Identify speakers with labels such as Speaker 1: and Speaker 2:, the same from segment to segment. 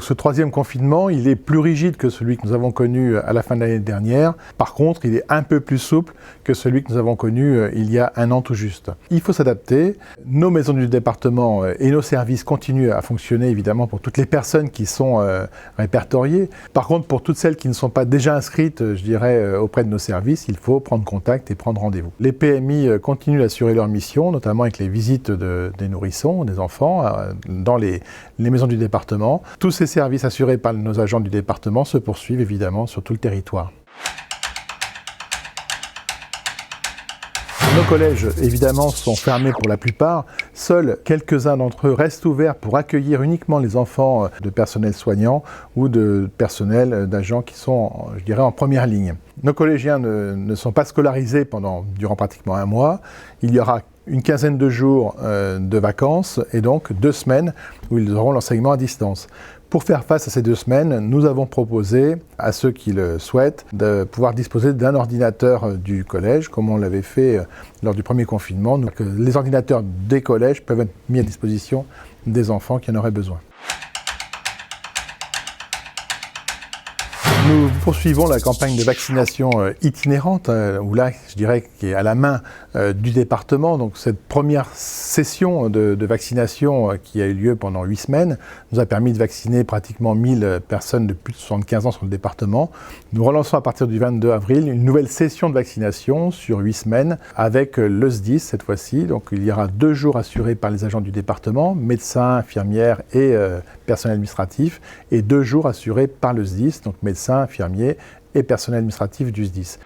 Speaker 1: Ce troisième confinement, il est plus rigide que celui que nous avons connu à la fin de l'année dernière. Par contre, il est un peu plus souple que celui que nous avons connu il y a un an tout juste. Il faut s'adapter. Nos maisons du département et nos services continuent à fonctionner évidemment pour toutes les personnes qui sont répertoriées. Par contre, pour toutes celles qui ne sont pas déjà inscrites, je dirais, auprès de nos services, il faut prendre contact et prendre rendez-vous. Les PMI continuent d'assurer leur mission, notamment avec les visites des nourrissons, des enfants, dans les maisons du département. Tous ces services assurés par nos agents du département se poursuivent évidemment sur tout le territoire. Nos collèges, évidemment, sont fermés pour la plupart. Seuls quelques-uns d'entre eux restent ouverts pour accueillir uniquement les enfants de personnel soignant ou de personnel d'agents qui sont, je dirais, en première ligne. Nos collégiens ne sont pas scolarisés durant pratiquement un mois. Il y aura une quinzaine de jours de vacances et donc 2 semaines où ils auront l'enseignement à distance. Pour faire face à ces 2 semaines, nous avons proposé à ceux qui le souhaitent de pouvoir disposer d'un ordinateur du collège, comme on l'avait fait lors du premier confinement. Donc, les ordinateurs des collèges peuvent être mis à disposition des enfants qui en auraient besoin. Nous poursuivons la campagne de vaccination itinérante, où là, je dirais, qui est à la main du département. Donc cette première session de vaccination qui a eu lieu pendant 8 semaines nous a permis de vacciner pratiquement 1000 personnes de plus de 75 ans sur le département. Nous relançons à partir du 22 avril une nouvelle session de vaccination sur 8 semaines avec le SDIS cette fois-ci. Donc il y aura 2 jours assurés par les agents du département, médecins, infirmières et personnel administratif, et 2 jours assurés par le SDIS, donc médecins, infirmiers et personnel administratif du SDIS.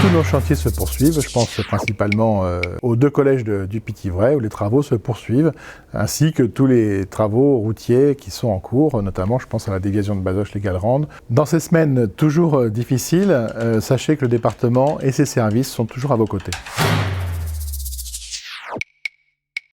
Speaker 1: Tous nos chantiers se poursuivent, je pense principalement aux 2 collèges du Pithiviers où les travaux se poursuivent, ainsi que tous les travaux routiers qui sont en cours, notamment je pense à la déviation de Bazoches-les-Gallerandes. Dans ces semaines toujours difficiles, sachez que le département et ses services sont toujours à vos côtés.